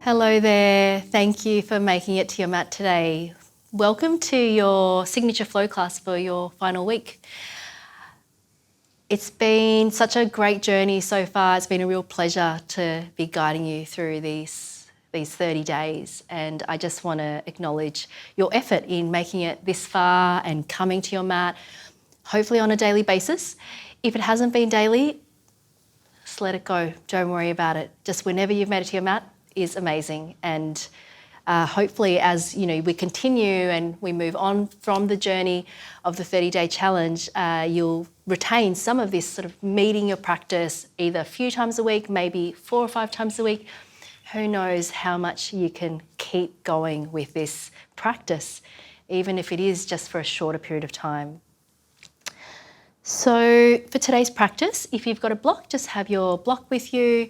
Hello there. Thank you for making it to your mat today. Welcome to your signature flow class for your final week. It's been such a great journey so far. It's been a real pleasure to be guiding you through these 30 days, and I just want to acknowledge your effort in making it this far and coming to your mat, hopefully on a daily basis. If it hasn't been daily, just let it go. Don't worry about it. Just whenever you've made it to your mat is amazing. And hopefully as we continue and we move on from the journey of the 30-day challenge, you'll retain some of this sort of meeting your practice either a few times a week, maybe 4 or 5 times a week. Who knows how much you can keep going with this practice, even if it is just for a shorter period of time. So for today's practice, if you've got a block, just have your block with you.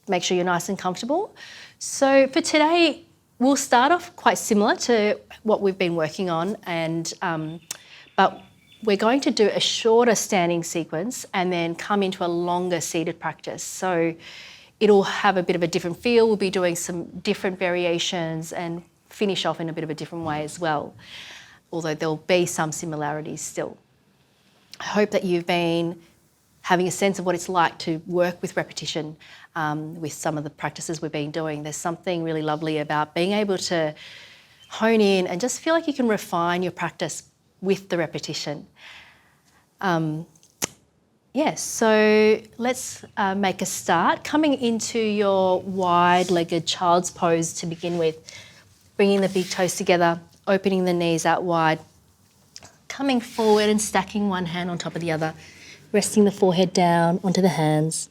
Make sure you're nice and comfortable. So for today, we'll start off quite similar to what we've been working on, but we're going to do a shorter standing sequence and then come into a longer seated practice. So it'll have a bit of a different feel. We'll be doing some different variations and finish off in a bit of a different way as well, although there'll be some similarities still. I hope that you've been having a sense of what it's like to work with repetition with some of the practices we've been doing. There's something really lovely about being able to hone in and just feel like you can refine your practice with the repetition. So let's make a start. Coming into your wide-legged child's pose to begin with, bringing the big toes together, opening the knees out wide, coming forward and stacking one hand on top of the other, resting the forehead down onto the hands.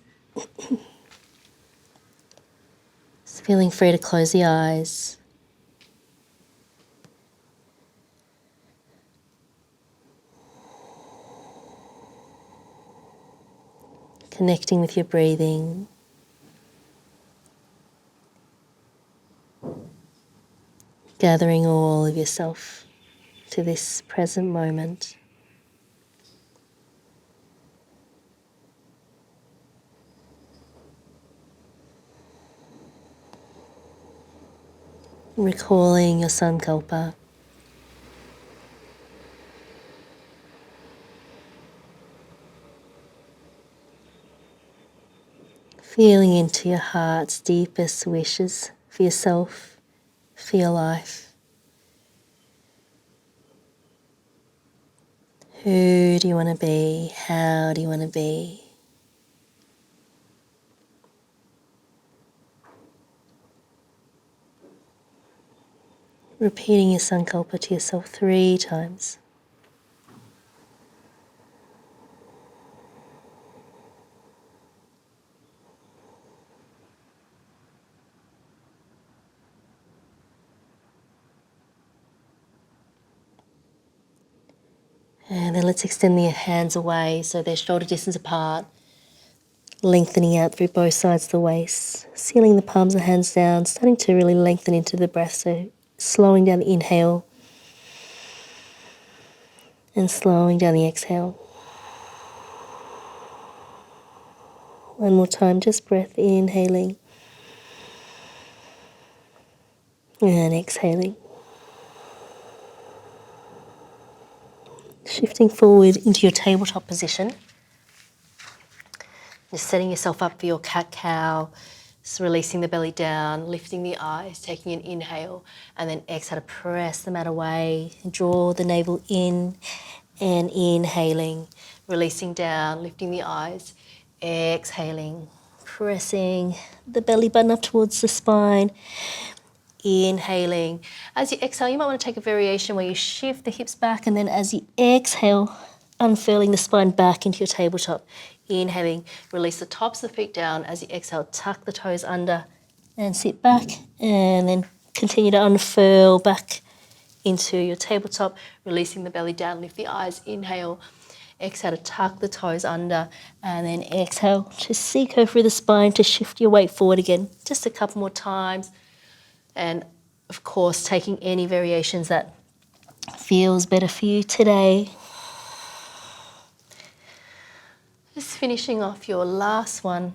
Just feeling free to close the eyes. Connecting with your breathing. Gathering all of yourself to this present moment. Recalling your sankalpa. Feeling into your heart's deepest wishes for yourself, for your life. Who do you want to be? How do you want to be? Repeating your sankalpa to yourself 3 times. And then let's extend the hands away so they're shoulder distance apart, lengthening out through both sides of the waist, sealing the palms of the hands down, starting to really lengthen into the breath, so slowing down the inhale and slowing down the exhale. One more time, just breath inhaling and exhaling. Shifting forward into your tabletop position. Just setting yourself up for your cat-cow. Just releasing the belly down, lifting the eyes, taking an inhale, and then exhale to press the mat away. Draw the navel in and inhaling, releasing down, lifting the eyes, exhaling, pressing the belly button up towards the spine. Inhaling. As you exhale, you might want to take a variation where you shift the hips back, and then as you exhale, unfurling the spine back into your tabletop. Inhaling, release the tops of the feet down. As you exhale, tuck the toes under and sit back, and then continue to unfurl back into your tabletop, releasing the belly down, lift the eyes, inhale. Exhale to tuck the toes under, and then exhale to seek through the spine to shift your weight forward again. Just a couple more times. And of course, taking any variations that feels better for you today. Just finishing off your last one.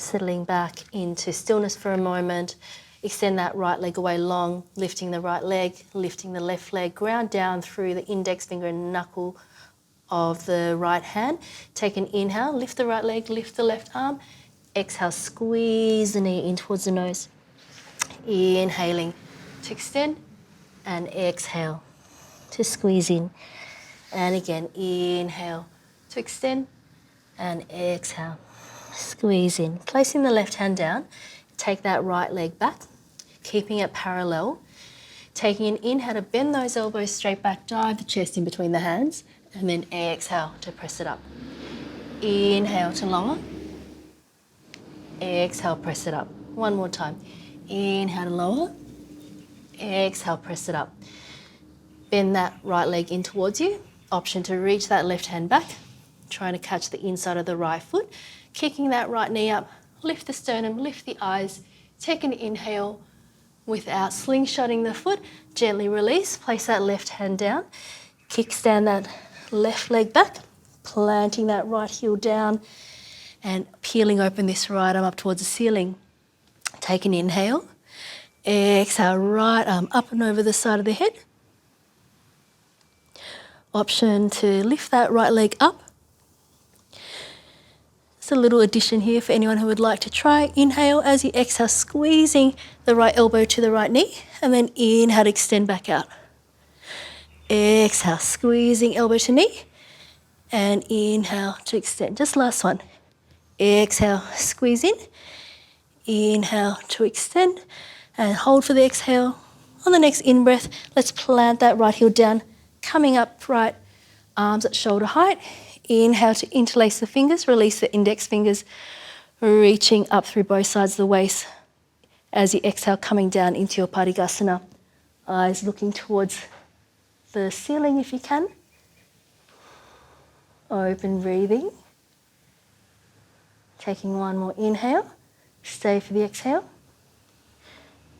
Settling back into stillness for a moment. Extend that right leg away long, lifting the right leg, lifting the left leg, ground down through the index finger and knuckle of the right hand. Take an inhale, lift the right leg, lift the left arm. Exhale, squeeze the knee in towards the nose. Inhaling to extend and exhale to squeeze in. And again, inhale to extend and exhale, squeeze in. Placing the left hand down, take that right leg back, keeping it parallel. Taking an inhale to bend those elbows straight back, dive the chest in between the hands, and then exhale to press it up. Inhale to lower. Exhale, press it up. One more time. Inhale to lower. Exhale, press it up. Bend that right leg in towards you. Option to reach that left hand back, trying to catch the inside of the right foot. Kicking that right knee up, lift the sternum, lift the eyes. Take an inhale without slingshotting the foot. Gently release, place that left hand down. Kickstand that left leg back, planting that right heel down and peeling open this right arm up towards the ceiling. Take an inhale. Exhale, right arm up and over the side of the head. Option to lift that right leg up. Just a little addition here for anyone who would like to try. Inhale as you exhale, squeezing the right elbow to the right knee, and then inhale to extend back out. Exhale, squeezing elbow to knee, and inhale to extend. Just last one. Exhale, squeeze in. Inhale to extend, and hold for the exhale. On the next in-breath, let's plant that right heel down, coming up right, arms at shoulder height. Inhale to interlace the fingers, release the index fingers, reaching up through both sides of the waist. As you exhale, coming down into your Padikasana. Eyes looking towards the ceiling if you can. Open breathing. Taking one more inhale. Stay for the exhale.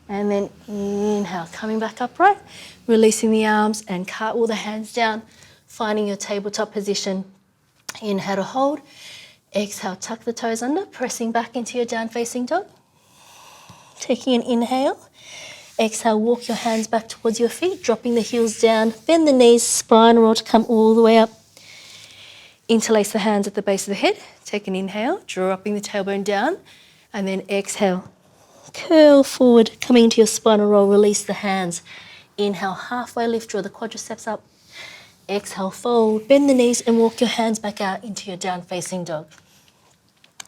And then inhale, coming back upright, releasing the arms and cartwheel the hands down, finding your tabletop position. Inhale to hold. Exhale, tuck the toes under, pressing back into your down facing dog. Taking an inhale. Exhale, walk your hands back towards your feet, dropping the heels down, bend the knees, spine roll to come all the way up. Interlace the hands at the base of the head. Take an inhale, dropping the tailbone down, and then exhale. Curl forward, coming into your spinal roll, release the hands. Inhale, halfway lift, draw the quadriceps up. Exhale, fold, bend the knees and walk your hands back out into your down facing dog.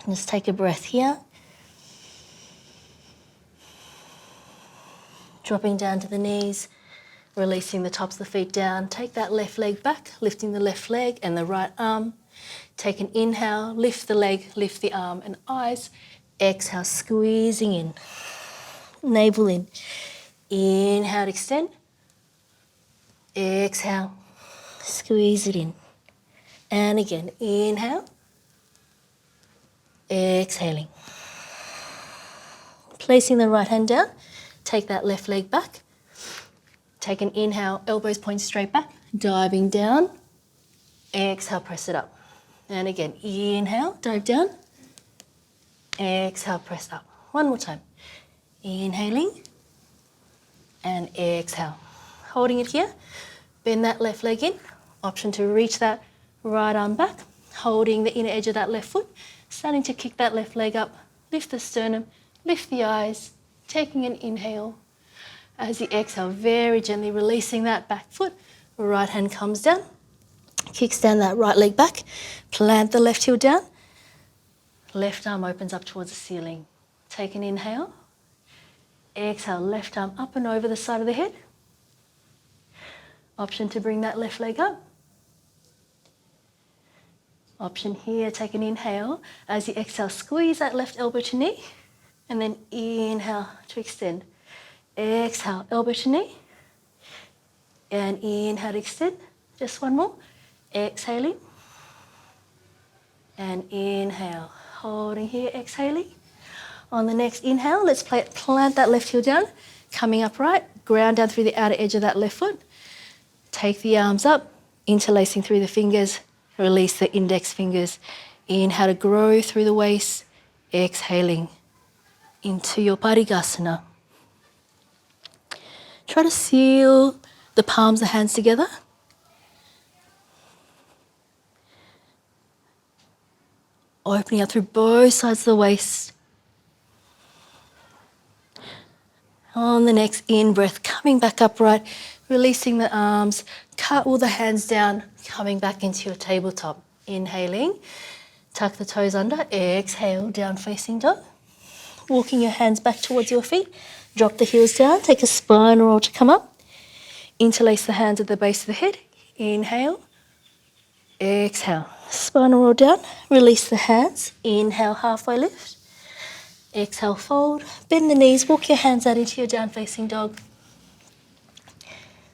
Just take a breath here. Dropping down to the knees, releasing the tops of the feet down. Take that left leg back, lifting the left leg and the right arm. Take an inhale, lift the leg, lift the arm and eyes. Exhale, squeezing in, navel in. Inhale to extend. Exhale, squeeze it in. And again, inhale. Exhaling. Placing the right hand down, take that left leg back. Take an inhale, elbows point straight back, diving down. Exhale, press it up. And again, inhale, dive down. Exhale, press up. One more time. Inhaling and exhale. Holding it here. Bend that left leg in. Option to reach that right arm back. Holding the inner edge of that left foot. Starting to kick that left leg up. Lift the sternum. Lift the eyes. Taking an inhale. As you exhale, very gently releasing that back foot. Right hand comes down. Kickstand that right leg back. Plant the left heel down. Left arm opens up towards the ceiling. Take an inhale. Exhale, left arm up and over the side of the head. Option to bring that left leg up. Option here, take an inhale. As you exhale, squeeze that left elbow to knee. And then inhale to extend. Exhale, elbow to knee. And inhale to extend. Just one more. Exhaling. And inhale. Holding here, exhaling. On the next inhale, let's plant that left heel down. Coming upright, ground down through the outer edge of that left foot. Take the arms up, interlacing through the fingers. Release the index fingers. Inhale to grow through the waist. exhaling into your Parigasana. Try to seal the palms of the hands together. Opening up through both sides of the waist. On the next in-breath, coming back upright, releasing the arms, cut all the hands down, coming back into your tabletop. Inhaling, tuck the toes under, exhale, down facing dog. Walking your hands back towards your feet, drop the heels down, take a spine roll to come up. Interlace the hands at the base of the head, inhale, exhale. Spinal roll down, release the hands, inhale, halfway lift. Exhale, fold, bend the knees, walk your hands out into your down facing dog.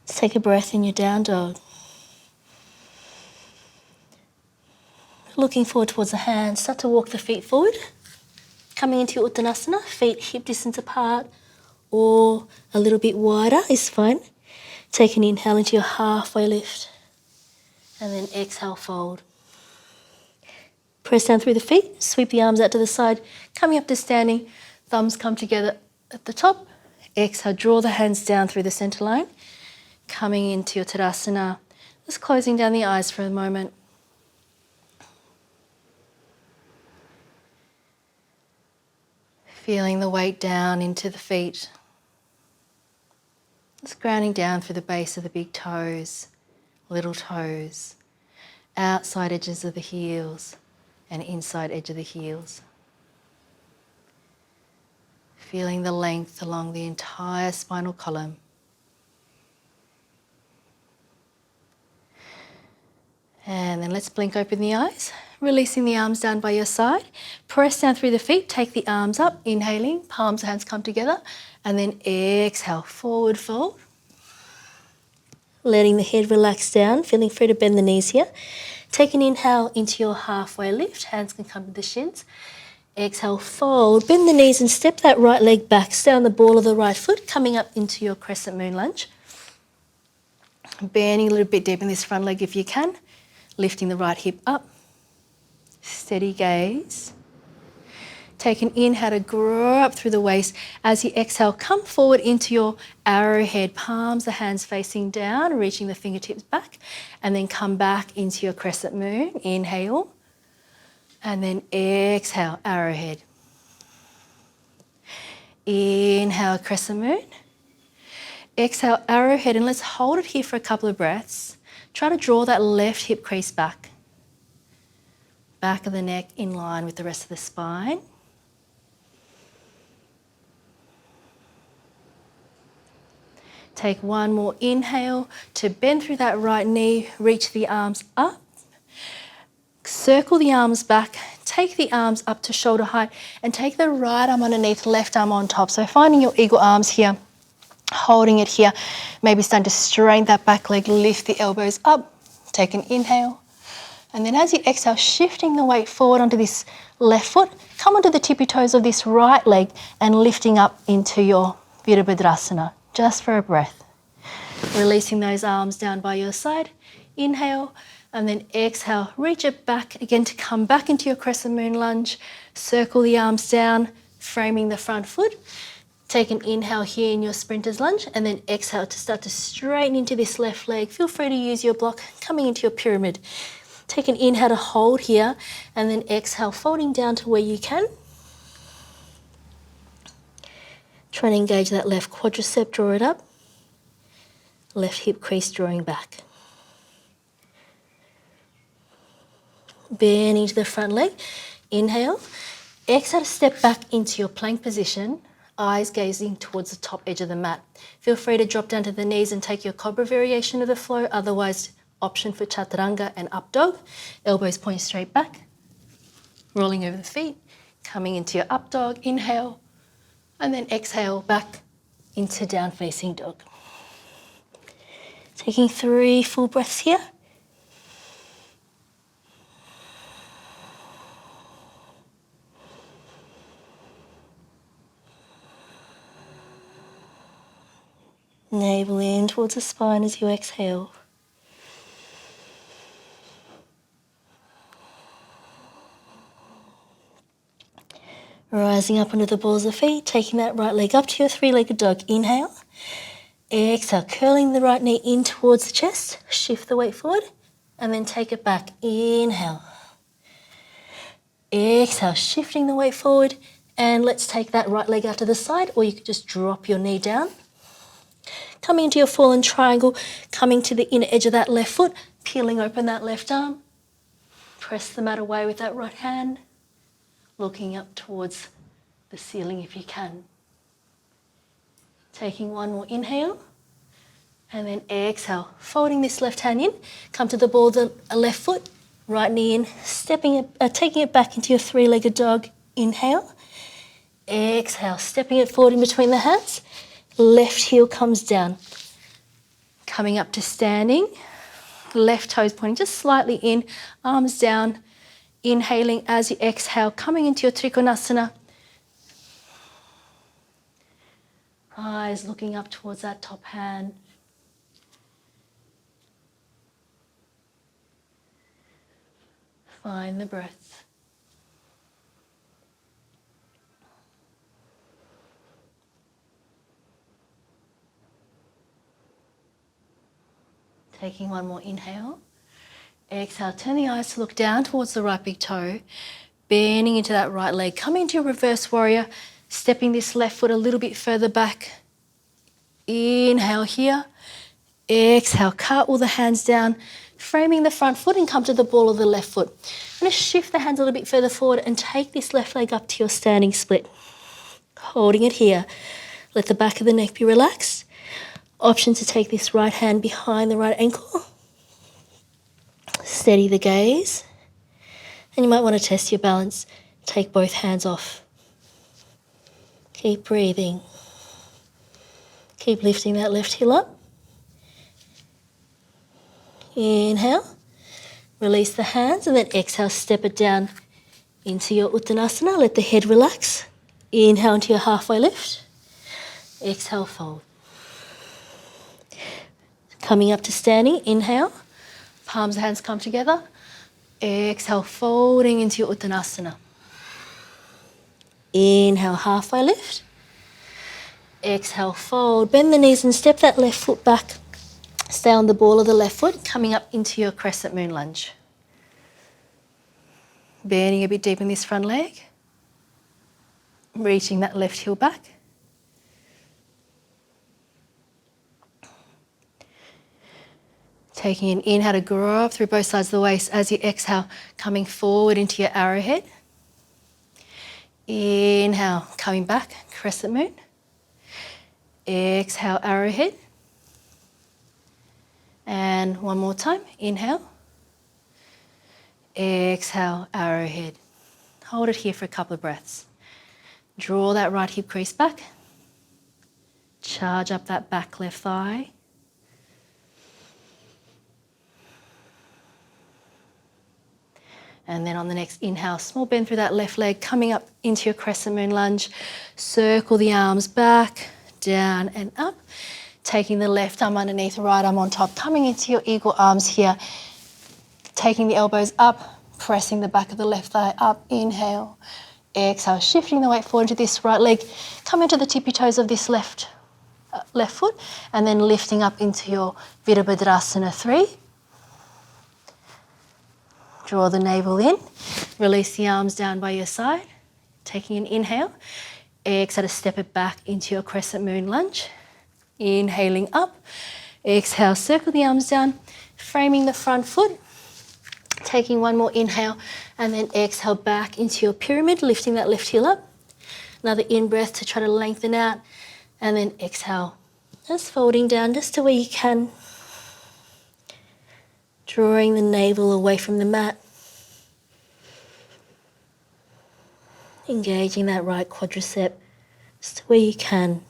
Let's take a breath in your down dog. Looking forward towards the hands, start to walk the feet forward. Coming into your Uttanasana, feet hip distance apart or a little bit wider is fine. Take an inhale into your halfway lift and then exhale, fold. Press down through the feet, sweep the arms out to the side, coming up to standing, thumbs come together at the top. Exhale, draw the hands down through the center line. Coming into your Tadasana, just closing down the eyes for a moment. Feeling the weight down into the feet. Just grounding down through the base of the big toes, little toes, outside edges of the heels and inside edge of the heels. Feeling the length along the entire spinal column. And then let's blink open the eyes, releasing the arms down by your side. Press down through the feet, take the arms up, inhaling, palms and hands come together, and then exhale, forward fold. Letting the head relax down, feeling free to bend the knees here. Take an inhale into your halfway lift, hands can come to the shins. Exhale, fold, bend the knees and step that right leg back. Stay on the ball of the right foot, coming up into your crescent moon lunge. Bending a little bit deep in this front leg if you can. Lifting the right hip up. Steady gaze. Take an inhale to grow up through the waist. As you exhale, come forward into your arrowhead. Palms, the hands facing down, reaching the fingertips back. And then come back into your crescent moon. Inhale. And then exhale, arrowhead. Inhale, crescent moon. Exhale, arrowhead. And let's hold it here for a couple of breaths. Try to draw that left hip crease back. Back of the neck in line with the rest of the spine. Take one more inhale to bend through that right knee, reach the arms up. Circle the arms back, take the arms up to shoulder height and take the right arm underneath, left arm on top. So finding your eagle arms here, holding it here, maybe starting to straighten that back leg, lift the elbows up, take an inhale. And then as you exhale, shifting the weight forward onto this left foot, come onto the tippy toes of this right leg and lifting up into your Virabhadrasana, just for a breath. Releasing those arms down by your side, inhale, and then exhale, reach it back again to come back into your crescent moon lunge, circle the arms down, framing the front foot. Take an inhale here in your sprinter's lunge and then exhale to start to straighten into this left leg. Feel free to use your block coming into your pyramid. Take an inhale to hold here and then exhale, folding down to where you can. Try to engage that left quadricep, draw it up. Left hip crease drawing back. Bending to the front leg. Inhale. Exhale to step back into your plank position. Eyes gazing towards the top edge of the mat. Feel free to drop down to the knees and take your cobra variation of the flow. Otherwise, option for chaturanga and up dog. Elbows point straight back. Rolling over the feet. Coming into your up dog. Inhale. And then exhale back into down facing dog. Taking 3 full breaths here. Navel in towards the spine as you exhale. rising up onto the balls of the feet, taking that right leg up to your three-legged dog. Inhale. Exhale, curling the right knee in towards the chest. Shift the weight forward and then take it back. Inhale. Exhale, shifting the weight forward. And let's take that right leg out to the side, or you could just drop your knee down. Coming into your fallen triangle, coming to the inner edge of that left foot, peeling open that left arm. Press the mat away with that right hand, looking up towards the ceiling if you can. Taking one more inhale, and then exhale, folding this left hand in, come to the ball of the left foot, right knee in, taking it back into your three-legged dog. Inhale, exhale, stepping it forward in between the hands, left heel comes down. Coming up to standing, left toes pointing just slightly in, arms down, inhaling as you exhale, coming into your Trikonasana. Eyes looking up towards that top hand. Find the breath. Taking one more inhale. Exhale, turn the eyes to look down towards the right big toe, bending into that right leg. Come into your reverse warrior, stepping this left foot a little bit further back. Inhale here. Exhale, cartwheel the hands down, framing the front foot and come to the ball of the left foot. I'm going to shift the hands a little bit further forward and take this left leg up to your standing split. Holding it here. Let the back of the neck be relaxed. Option to take this right hand behind the right ankle. Steady the gaze. And you might want to test your balance. Take both hands off. Keep breathing. Keep lifting that left heel up. Inhale. Release the hands and then exhale, step it down into your Uttanasana. Let the head relax. Inhale into your halfway lift. Exhale, fold. Coming up to standing, inhale. Palms of hands come together. Exhale, folding into your Uttanasana. Inhale, halfway lift. Exhale, fold. Bend the knees and step that left foot back. Stay on the ball of the left foot, coming up into your crescent moon lunge. Bending a bit deep in this front leg. Reaching that left heel back. Taking an inhale to grow up through both sides of the waist as you exhale, coming forward into your arrowhead. Inhale, coming back, crescent moon. Exhale, arrowhead. And one more time, inhale. Exhale, arrowhead. Hold it here for a couple of breaths. Draw that right hip crease back. Charge up that back left thigh. And then on the next inhale, small bend through that left leg, coming up into your crescent moon lunge. Circle the arms back, down and up. Taking the left arm underneath, right arm on top, coming into your eagle arms here. Taking the elbows up, pressing the back of the left thigh up. Inhale, exhale, shifting the weight forward into this right leg. Come into the tippy toes of this left foot, and then lifting up into your Virabhadrasana 3. Draw the navel in, release the arms down by your side. Taking an inhale, exhale to step it back into your crescent moon lunge. Inhaling up, exhale, circle the arms down, framing the front foot. Taking one more inhale and then exhale back into your pyramid, lifting that left heel up. Another in-breath to try to lengthen out, and then exhale, just folding down just to where you can. Drawing the navel away from the mat. Engaging that right quadricep just to where you can.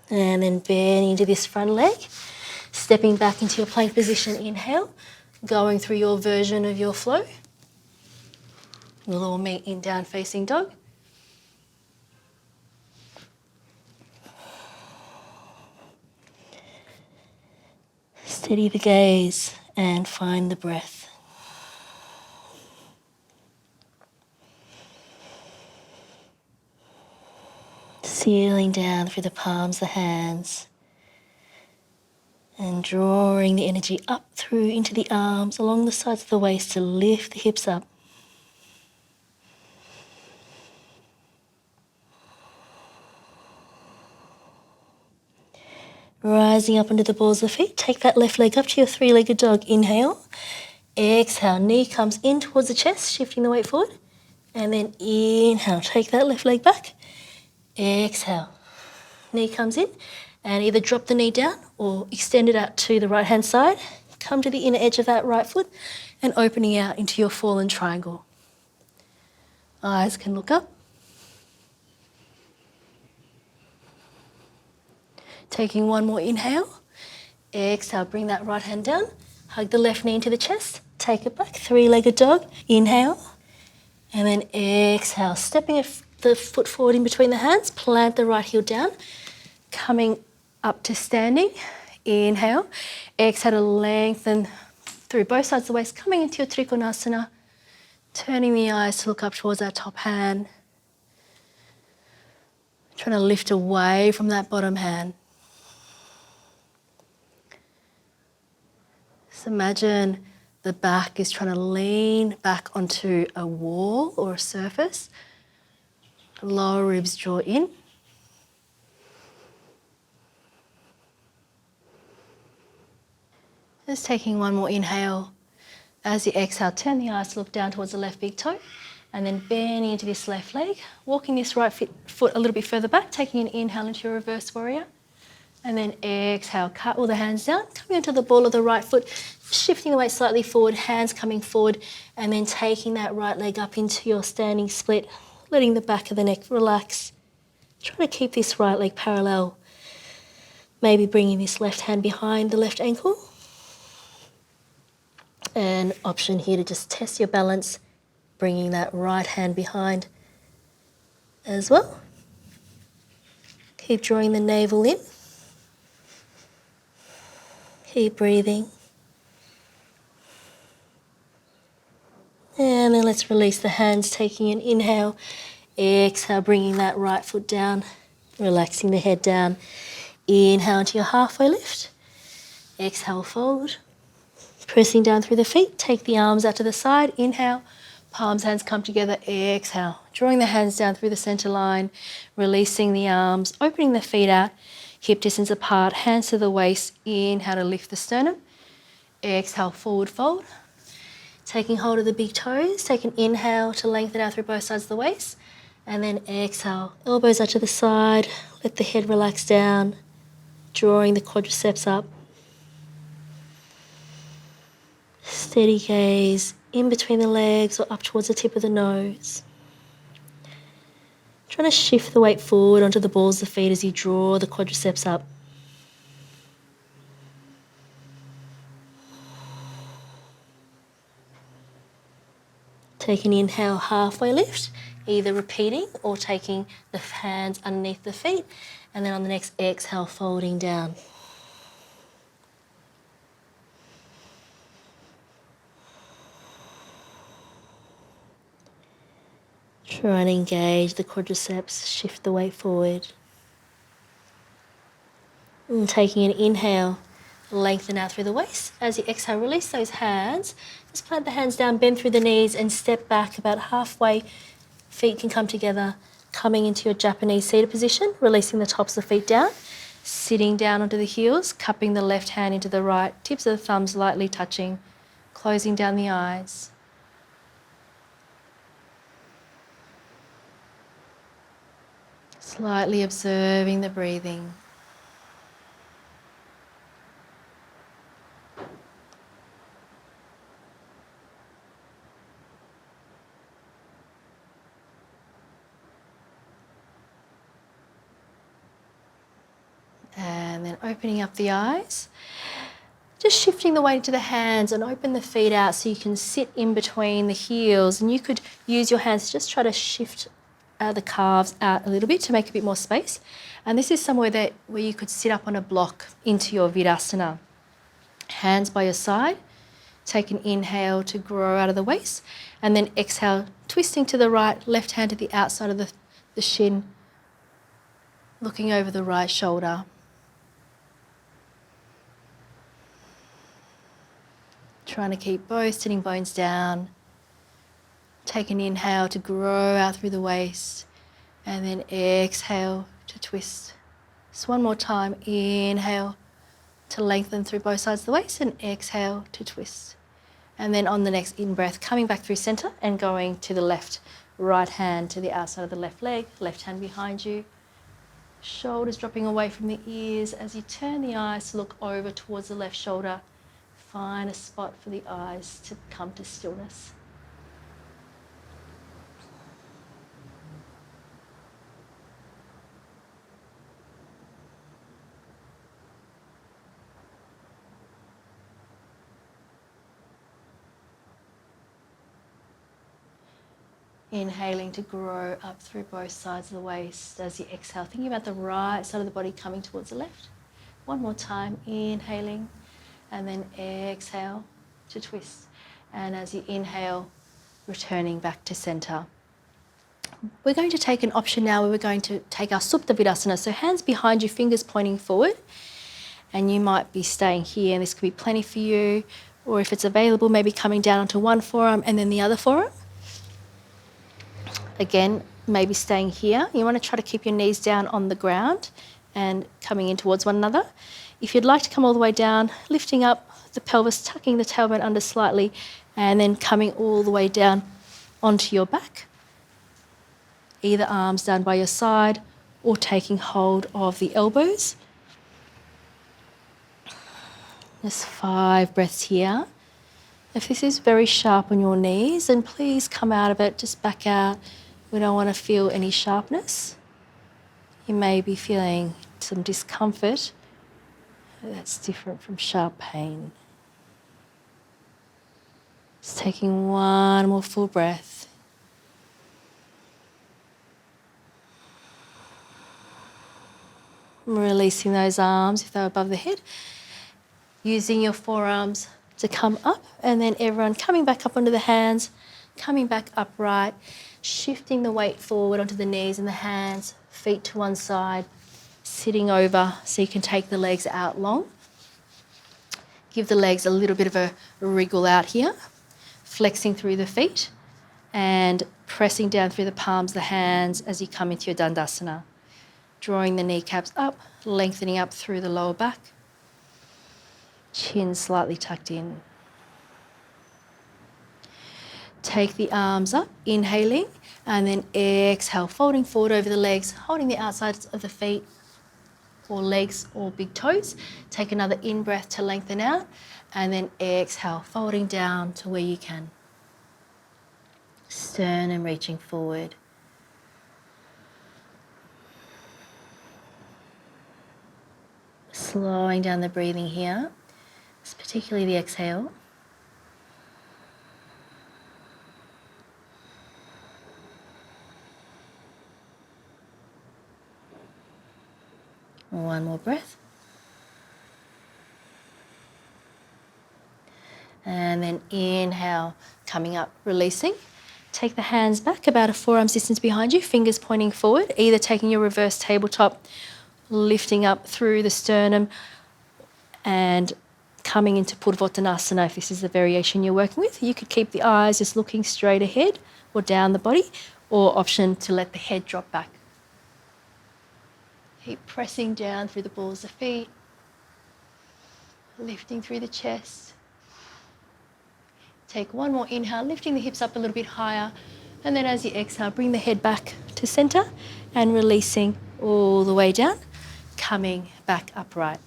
And then bending into this front leg. Stepping back into your plank position, inhale. Going through your version of your flow. We'll all meet in down facing dog. Steady the gaze and find the breath. Sealing down through the palms, the hands, and drawing the energy up through into the arms, along the sides of the waist to lift the hips up. Rising up onto the balls of the feet, take that left leg up to your three-legged dog. Inhale. Exhale, knee comes in towards the chest, shifting the weight forward. And then inhale, take that left leg back. Exhale, knee comes in. And either drop the knee down or extend it out to the right-hand side. Come to the inner edge of that right foot and opening out into your fallen triangle. Eyes can look up. Taking one more inhale. Exhale, bring that right hand down. Hug the left knee into the chest. Take it back, three-legged dog. Inhale. And then exhale, stepping the foot forward in between the hands. Plant the right heel down. Coming up to standing. Inhale. Exhale to lengthen through both sides of the waist. Coming into your Trikonasana. Turning the eyes to look up towards our top hand. Trying to lift away from that bottom hand. So imagine the back is trying to lean back onto a wall or a surface. Lower ribs draw in. Just taking one more inhale. As you exhale, turn the eyes to look down towards the left big toe and then bending into this left leg, walking this right foot a little bit further back, taking an inhale into your reverse warrior. And then exhale, cut all the hands down, coming onto the ball of the right foot, shifting the weight slightly forward, hands coming forward, and then taking that right leg up into your standing split, letting the back of the neck relax. Trying to keep this right leg parallel. Maybe bringing this left hand behind the left ankle. An option here to just test your balance, bringing that right hand behind as well. Keep drawing the navel in. Keep breathing. And then let's release the hands, taking an inhale. Exhale, bringing that right foot down, relaxing the head down. Inhale into your halfway lift. Exhale, fold. Pressing down through the feet, take the arms out to the side. Inhale, palms, hands come together. Exhale, drawing the hands down through the center line, releasing the arms, opening the feet out, hip distance apart, hands to the waist. Inhale to lift the sternum. Exhale, forward fold. Taking hold of the big toes, take an inhale to lengthen out through both sides of the waist. And then exhale, elbows out to the side, let the head relax down, drawing the quadriceps up. Steady gaze in between the legs or up towards the tip of the nose. Trying to shift the weight forward onto the balls of the feet as you draw the quadriceps up. Take an inhale, halfway lift, either repeating or taking the hands underneath the feet, and then on the next exhale, folding down. Try and engage the quadriceps, shift the weight forward. And taking an inhale, lengthen out through the waist. As you exhale, release those hands. Just plant the hands down, bend through the knees and step back about halfway. Feet can come together, coming into your Japanese seated position, releasing the tops of the feet down, sitting down onto the heels, cupping the left hand into the right, tips of the thumbs lightly touching, closing down the eyes. Slightly observing the breathing. And then opening up the eyes. Just shifting the weight to the hands and open the feet out so you can sit in between the heels. And you could use your hands to just try to shift the calves out a little bit to make a bit more space. And this is somewhere where you could sit up on a block into your Virasana. Hands by your side. Take an inhale to grow out of the waist. And then exhale, twisting to the right, left hand to the outside of the shin. Looking over the right shoulder. Trying to keep both sitting bones down. Take an inhale to grow out through the waist, and then exhale to twist. Just one more time. Inhale to lengthen through both sides of the waist, and exhale to twist. And then on the next in-breath, coming back through center and going to the left. Right hand to the outside of the left leg, left hand behind you. Shoulders dropping away from the ears as you turn the eyes to look over towards the left shoulder. Find a spot for the eyes to come to stillness. Inhaling to grow up through both sides of the waist as you exhale, thinking about the right side of the body coming towards the left. One more time, inhaling, and then exhale to twist. And as you inhale, returning back to center. We're going to take an option now where we're going to take our Supta Vidasana. So hands behind you, fingers pointing forward. And you might be staying here, and this could be plenty for you. Or if it's available, maybe coming down onto one forearm and then the other forearm. Again, maybe staying here. You want to try to keep your knees down on the ground and coming in towards one another. If you'd like to come all the way down, lifting up the pelvis, tucking the tailbone under slightly, and then coming all the way down onto your back. Either arms down by your side or taking hold of the elbows. Just 5 breaths here. If this is very sharp on your knees, then please come out of it, just back out. We don't want to feel any sharpness. You may be feeling some discomfort. That's different from sharp pain. Just taking one more full breath. Releasing those arms if they're above the head. Using your forearms to come up, and then everyone coming back up onto the hands, coming back upright, shifting the weight forward onto the knees and the hands, feet to one side, sitting over so you can take the legs out long. Give the legs a little bit of a wriggle out here, flexing through the feet and pressing down through the palms, the hands as you come into your Dandasana. Drawing the kneecaps up, lengthening up through the lower back. Chin slightly tucked in. Take the arms up, inhaling, and then exhale, folding forward over the legs, holding the outsides of the feet or legs or big toes. Take another in-breath to lengthen out, and then exhale, folding down to where you can. Sternum reaching forward. Slowing down the breathing here, particularly the exhale. One more breath. And then inhale, coming up, releasing. Take the hands back about a forearm's distance behind you, fingers pointing forward, either taking your reverse tabletop, lifting up through the sternum and coming into Purvottanasana if this is the variation you're working with. You could keep the eyes just looking straight ahead or down the body, or option to let the head drop back. Keep pressing down through the balls of feet, lifting through the chest. Take one more inhale, lifting the hips up a little bit higher, and then as you exhale, bring the head back to center and releasing all the way down, coming back upright.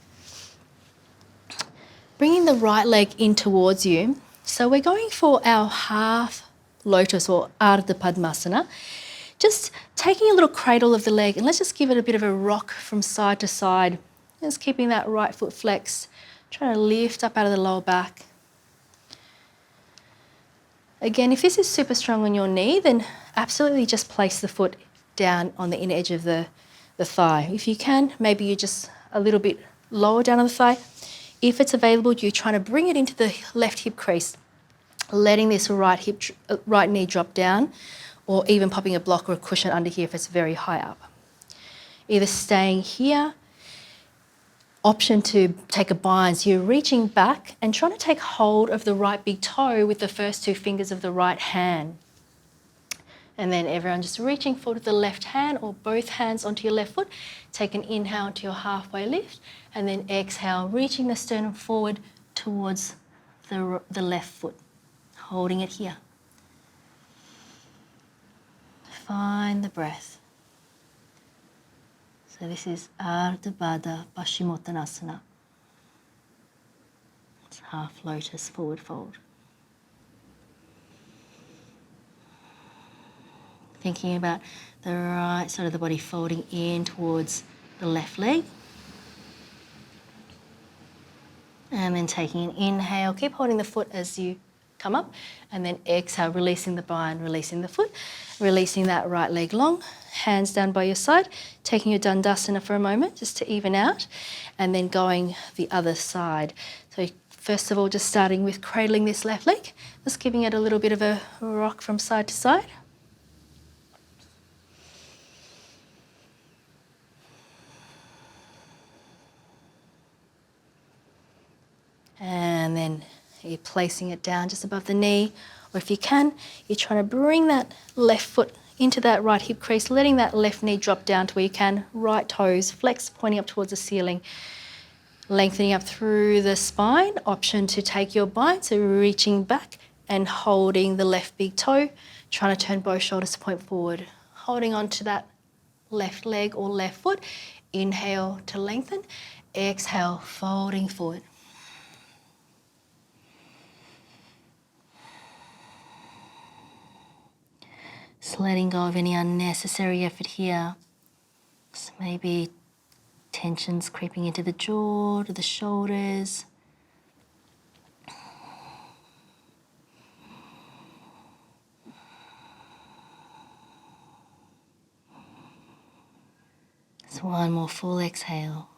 Bringing the right leg in towards you. So we're going for our half lotus or Ardha Padmasana. Just taking a little cradle of the leg, and let's just give it a bit of a rock from side to side. Just keeping that right foot flexed, trying to lift up out of the lower back. Again, if this is super strong on your knee, then absolutely just place the foot down on the inner edge of the thigh. If you can, maybe you just a little bit lower down on the thigh. If it's available, you're trying to bring it into the left hip crease, letting this right knee drop down, or even popping a block or a cushion under here if it's very high up. either staying here, option to take a bind. So you're reaching back and trying to take hold of the right big toe with the first two fingers of the right hand. And then everyone just reaching forward with the left hand or both hands onto your left foot. Take an inhale into your halfway lift and then exhale, reaching the sternum forward towards the left foot, holding it here. Find the breath. So this is Ardha Baddha Paschimottanasana. It's half lotus, forward fold. Thinking about the right side of the body folding in towards the left leg. And then taking an inhale, keep holding the foot as you come up, and then exhale, releasing the bind, releasing the foot, releasing that right leg long, hands down by your side, taking your Dandasana for a moment just to even out, and then going the other side. So first of all, just starting with cradling this left leg, just giving it a little bit of a rock from side to side. And then you're placing it down just above the knee, or if you can, you're trying to bring that left foot into that right hip crease, letting that left knee drop down to where you can, right toes flex, pointing up towards the ceiling, lengthening up through the spine. Option to take your bind, so reaching back and holding the left big toe, trying to turn both shoulders to point forward, holding on to that left leg or left foot. Inhale to lengthen, exhale, folding forward. Just letting go of any unnecessary effort here. So maybe tensions creeping into the jaw, to the shoulders. Just one more full exhale.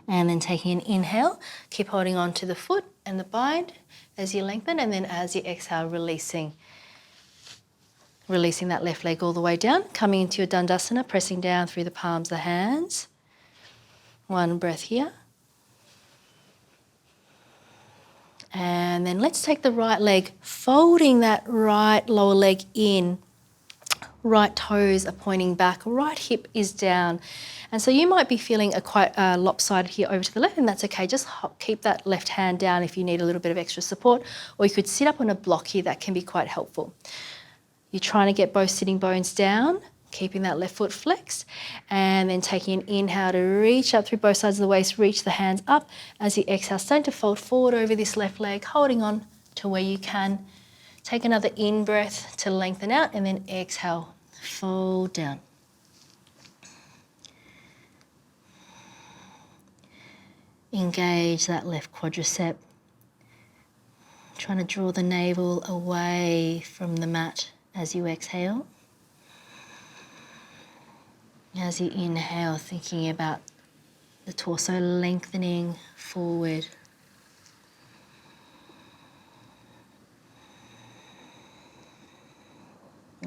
And then taking an inhale, keep holding on to the foot and the bind as you lengthen, and then as you exhale, releasing that left leg all the way down, coming into your Dandasana, pressing down through the palms of the hands. One breath here. And then let's take the right leg, folding that right lower leg in. Right toes are pointing back, right hip is down. And so you might be feeling quite lopsided here over to the left, and that's okay. Just keep that left hand down if you need a little bit of extra support, or you could sit up on a block here. That can be quite helpful. You're trying to get both sitting bones down, keeping that left foot flexed, and then taking an inhale to reach up through both sides of the waist, reach the hands up. As you exhale, starting to fold forward over this left leg, holding on to where you can. Take another in-breath to lengthen out, and then exhale, fold down. Engage that left quadricep. Trying to draw the navel away from the mat as you exhale. As you inhale, thinking about the torso lengthening forward.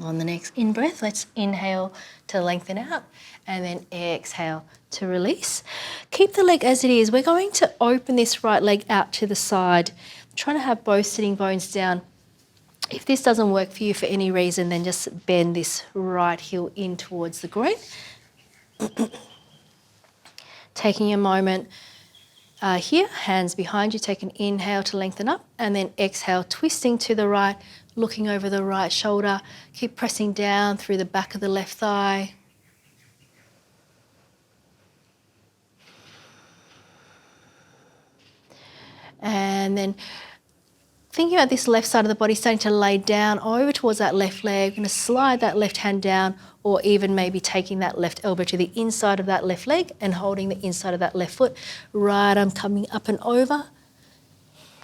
On the next in-breath, let's inhale to lengthen out, and then exhale to release. Keep the leg as it is. We're going to open this right leg out to the side, trying to have both sitting bones down. If this doesn't work for you for any reason, then just bend this right heel in towards the groin. Taking a moment here, hands behind you, take an inhale to lengthen up, and then exhale, twisting to the right, looking over the right shoulder. Keep pressing down through the back of the left thigh. And then thinking about this left side of the body, starting to lay down over towards that left leg. We're going to slide that left hand down, or even maybe taking that left elbow to the inside of that left leg and holding the inside of that left foot. Right arm coming up and over.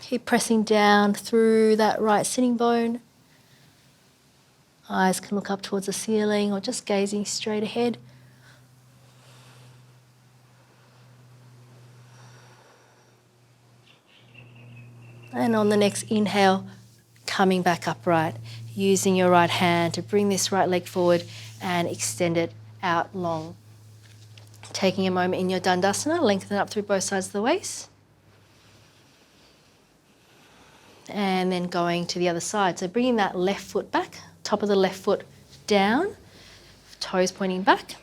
Keep pressing down through that right sitting bone. Eyes can look up towards the ceiling or just gazing straight ahead. And on the next inhale, coming back upright, using your right hand to bring this right leg forward and extend it out long. Taking a moment in your Dandasana, lengthen up through both sides of the waist. And then going to the other side. So bringing that left foot back, top of the left foot down, toes pointing back.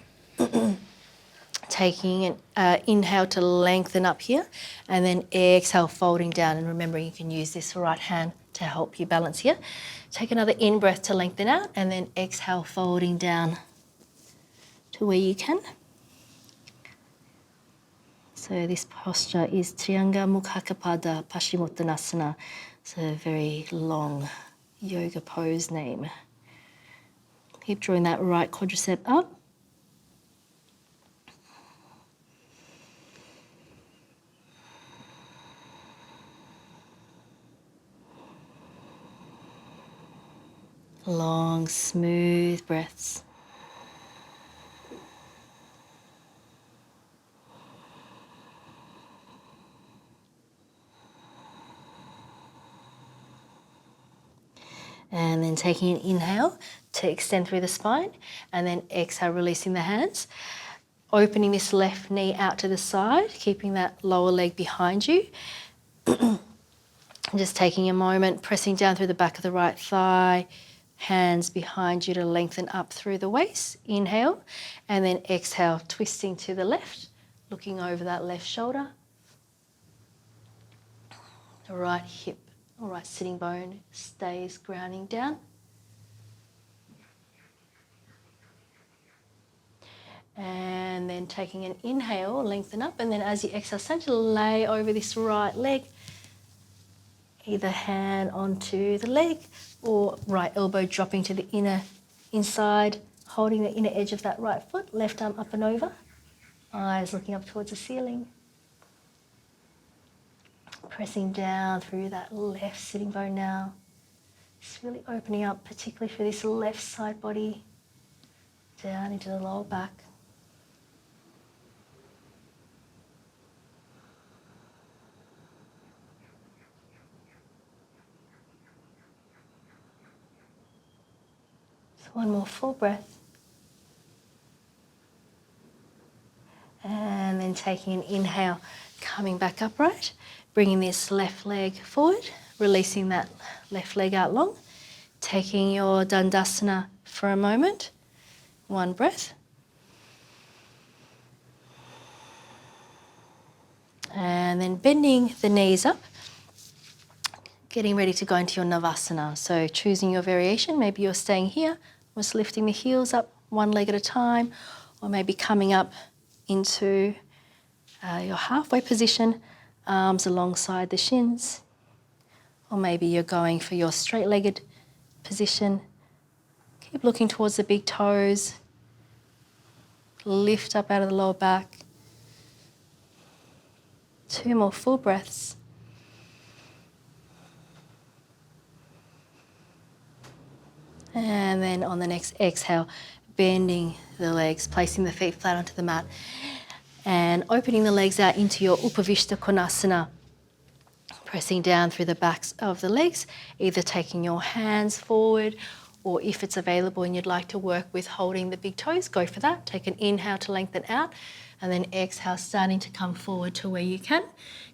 Taking an inhale to lengthen up here, and then exhale, folding down. And remembering you can use this right hand to help you balance here. Take another in-breath to lengthen out, and then exhale, folding down to where you can. So this posture is Trianga Mukhapada Paschimottanasana. It's a very long yoga pose name. Keep drawing that right quadricep up. Long, smooth breaths. And then taking an inhale to extend through the spine, and then exhale, releasing the hands. Opening this left knee out to the side, keeping that lower leg behind you. Just taking a moment, pressing down through the back of the right thigh, hands behind you to lengthen up through the waist. Inhale, and then exhale, twisting to the left, looking over that left shoulder. The right hip, or right sitting bone stays grounding down. And then taking an inhale, lengthen up, and then as you exhale, start to lay over this right leg. Either hand onto the leg or right elbow dropping to the inside, holding the inner edge of that right foot, left arm up and over, eyes looking up towards the ceiling. Pressing down through that left sitting bone now. Just really opening up, particularly for this left side body, down into the lower back. One more full breath. And then taking an inhale, coming back upright, bringing this left leg forward, releasing that left leg out long, taking your Dandasana for a moment. One breath. And then bending the knees up, getting ready to go into your Navasana. So choosing your variation, maybe you're staying here, just lifting the heels up one leg at a time, or maybe coming up into your halfway position, arms alongside the shins, or maybe you're going for your straight-legged position. Keep looking towards the big toes, lift up out of the lower back. 2 more full breaths. And then on the next exhale, bending the legs, placing the feet flat onto the mat, and opening the legs out into your Upavishta Konasana. Pressing down through the backs of the legs, either taking your hands forward, or if it's available and you'd like to work with holding the big toes, go for that. Take an inhale to lengthen out, and then exhale, starting to come forward to where you can.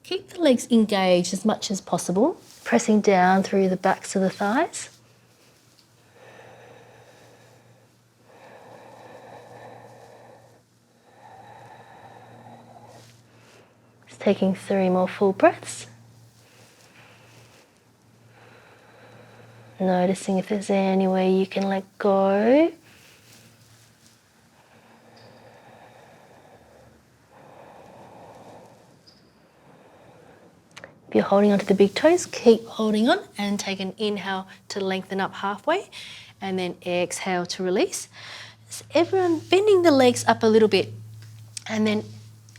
Keep the legs engaged as much as possible, pressing down through the backs of the thighs. Taking 3 more full breaths. Noticing if there's any way you can let go. If you're holding onto the big toes, keep holding on and take an inhale to lengthen up halfway, and then exhale to release. So everyone bending the legs up a little bit, and then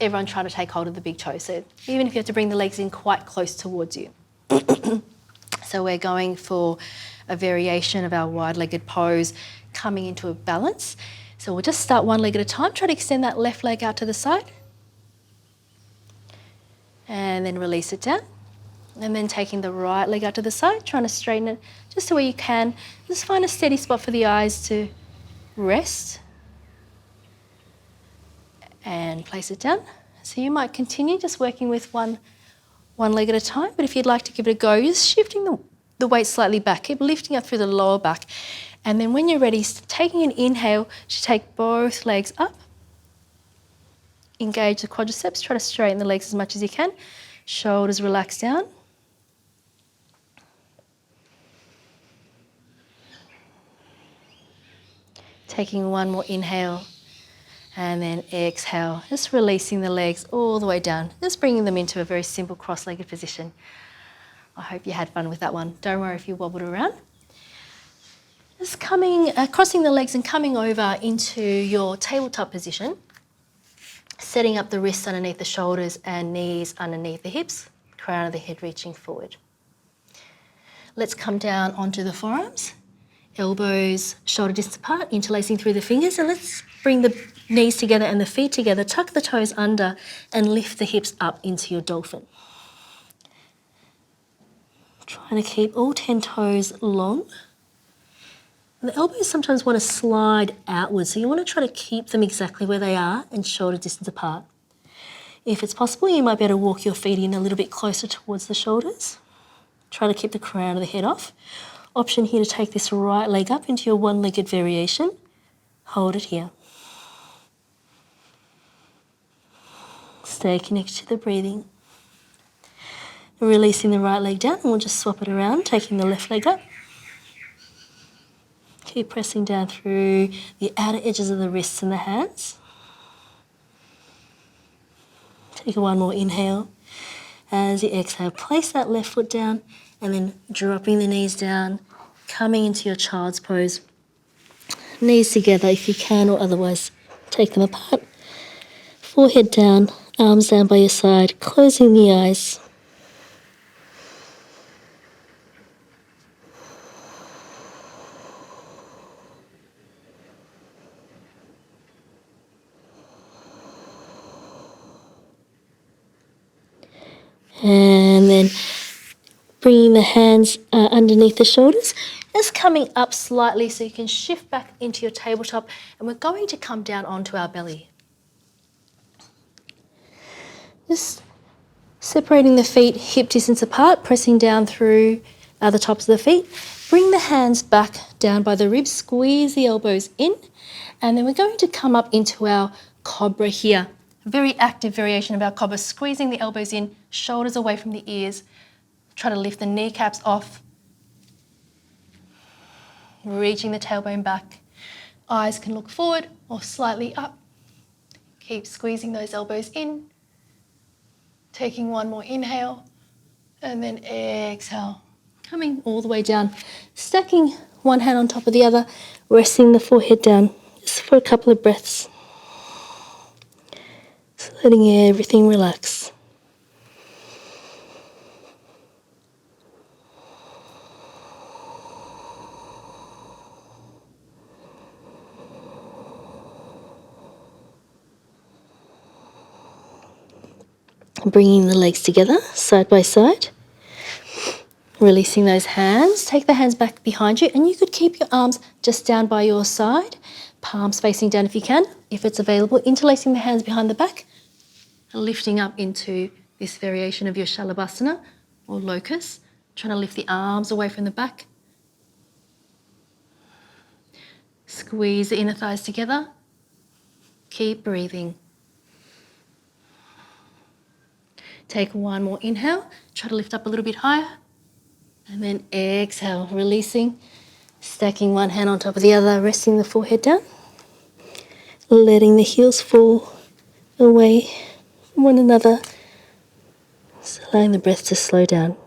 everyone try to take hold of the big toe. So even if you have to bring the legs in quite close towards you. So we're going for a variation of our wide-legged pose, coming into a balance. So we'll just start one leg at a time. Try to extend that left leg out to the side. And then release it down. And then taking the right leg out to the side, trying to straighten it just to where you can. Just find a steady spot for the eyes to rest. And place it down. So you might continue just working with one leg at a time, but if you'd like to give it a go, just shifting the weight slightly back, keep lifting up through the lower back. And then when you're ready, taking an inhale to take both legs up. Engage the quadriceps, try to straighten the legs as much as you can. Shoulders relax down. Taking one more inhale and then exhale, just releasing the legs all the way down, just bringing them into a very simple cross-legged position. I hope you had fun with that one. Don't worry if you wobbled around. Just crossing the legs and coming over into your tabletop position, setting up the wrists underneath the shoulders and knees underneath the hips, crown of the head reaching forward. Let's come down onto the forearms, elbows shoulder distance apart, interlacing through the fingers, and let's bring the knees together and the feet together, tuck the toes under and lift the hips up into your dolphin. Trying to keep all 10 toes long. The elbows sometimes want to slide outwards, so you want to try to keep them exactly where they are and shoulder distance apart. If it's possible, you might be able to walk your feet in a little bit closer towards the shoulders. Try to keep the crown of the head off. Option here to take this right leg up into your one-legged variation. Hold it here. Stay connected to the breathing. Releasing the right leg down, and we'll just swap it around, taking the left leg up. Keep pressing down through the outer edges of the wrists and the hands. Take one more inhale. As you exhale, place that left foot down and then dropping the knees down, coming into your child's pose. Knees together if you can, or otherwise take them apart. Forehead down, arms down by your side, closing the eyes. And then bringing the hands underneath the shoulders, just coming up slightly so you can shift back into your tabletop, and we're going to come down onto our belly. Just separating the feet hip distance apart, pressing down through the tops of the feet. Bring the hands back down by the ribs, squeeze the elbows in, and then we're going to come up into our cobra here. A very active variation of our cobra, squeezing the elbows in, shoulders away from the ears. Try to lift the kneecaps off. Reaching the tailbone back. Eyes can look forward or slightly up. Keep squeezing those elbows in. Taking one more inhale and then exhale. Coming all the way down. Stacking one hand on top of the other, resting the forehead down just for a couple of breaths. Just letting everything relax. Bringing the legs together, side by side. Releasing those hands. Take the hands back behind you, and you could keep your arms just down by your side, palms facing down if you can, if it's available. Interlacing the hands behind the back, lifting up into this variation of your Savasana or locus. Trying to lift the arms away from the back. Squeeze the inner thighs together. Keep breathing. Take one more inhale. Try to lift up a little bit higher. And then exhale, releasing. Stacking one hand on top of the other, resting the forehead down. Letting the heels fall away from one another. Just allowing the breath to slow down.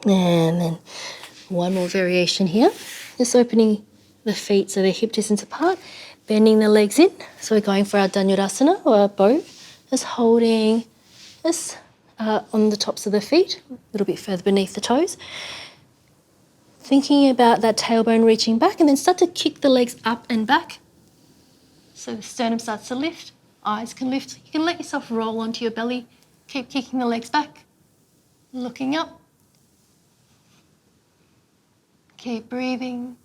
And then one more variation here. Just opening the feet so they're hip distance apart, bending the legs in. So we're going for our Dhanurasana or our bow. Just holding just on the tops of the feet, a little bit further beneath the toes. Thinking about that tailbone reaching back, and then start to kick the legs up and back. So the sternum starts to lift, eyes can lift. You can let yourself roll onto your belly. Keep kicking the legs back, looking up. Keep breathing.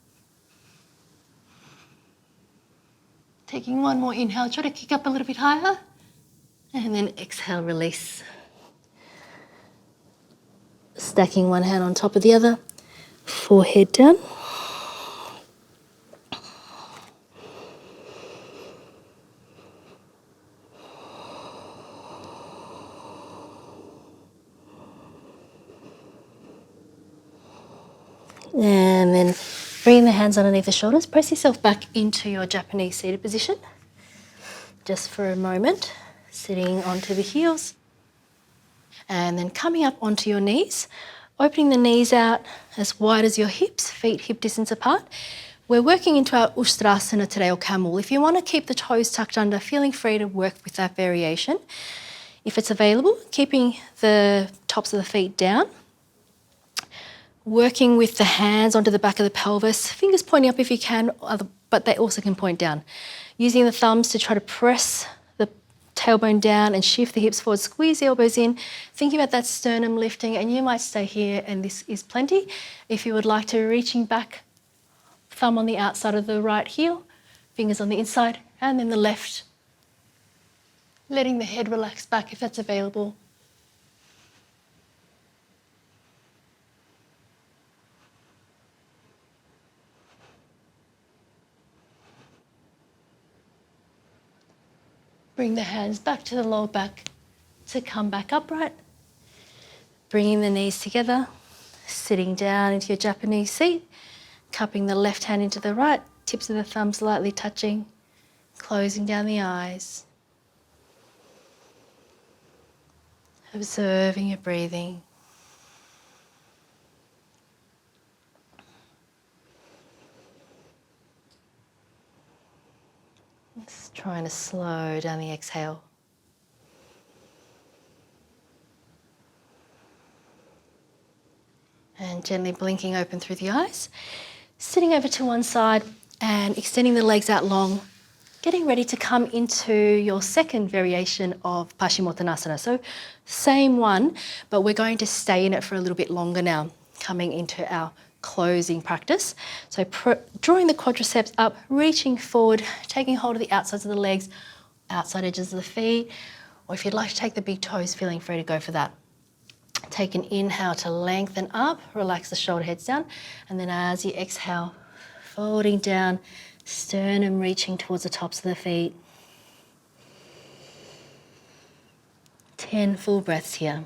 Taking one more inhale, try to kick up a little bit higher. And then exhale, release. Stacking one hand on top of the other, forehead down. And then bring the hands underneath the shoulders. Press yourself back into your Japanese seated position. Just for a moment, sitting onto the heels. And then coming up onto your knees, opening the knees out as wide as your hips, feet hip distance apart. We're working into our Ustrasana today, or Camel. If you want to keep the toes tucked under, feeling free to work with that variation. If it's available, keeping the tops of the feet down. Working with the hands onto the back of the pelvis, fingers pointing up if you can, but they also can point down. Using the thumbs to try to press the tailbone down and shift the hips forward, squeeze the elbows in, thinking about that sternum lifting, and you might stay here and this is plenty. If you would like to, reaching back, thumb on the outside of the right heel, fingers on the inside, and then the left. Letting the head relax back if that's available. Bring the hands back to the lower back to come back upright. Bringing the knees together, sitting down into your Japanese seat, cupping the left hand into the right, tips of the thumbs lightly touching, closing down the eyes. Observing your breathing. Just trying to slow down the exhale. And gently blinking open through the eyes. Sitting over to one side and extending the legs out long. Getting ready to come into your second variation of Paschimottanasana. So same one, but we're going to stay in it for a little bit longer now, coming into our closing practice. So drawing the quadriceps up, reaching forward, taking hold of the outsides of the legs, outside edges of the feet, or if you'd like to take the big toes, feeling free to go for that. Take an inhale to lengthen up, relax the shoulder heads down, and then as you exhale, folding down, sternum reaching towards the tops of the feet. 10 full breaths here.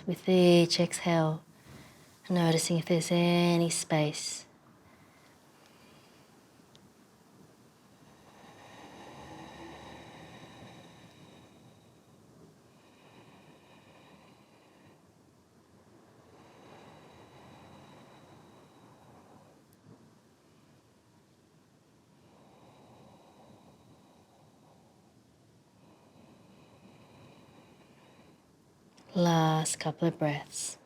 With each exhale, noticing if there's any space. Last couple of breaths.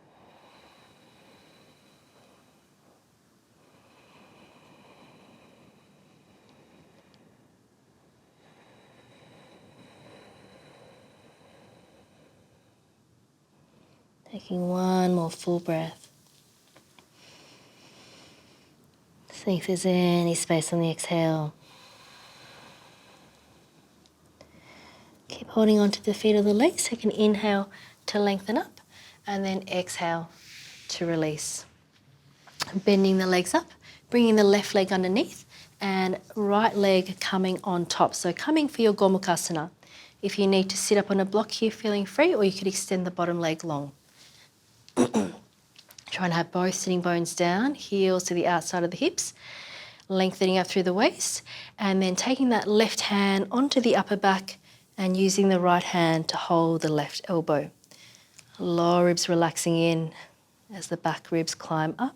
Taking one more full breath. See if there's any space on the exhale. Keep holding on to the feet or the legs. Take an inhale to lengthen up, and then exhale to release. Bending the legs up, bringing the left leg underneath, and right leg coming on top. So coming for your Gomukhasana. If you need to sit up on a block here, feeling free, or you could extend the bottom leg long. Try and have both sitting bones down, heels to the outside of the hips, lengthening up through the waist, and then taking that left hand onto the upper back, and using the right hand to hold the left elbow. Lower ribs relaxing in as the back ribs climb up.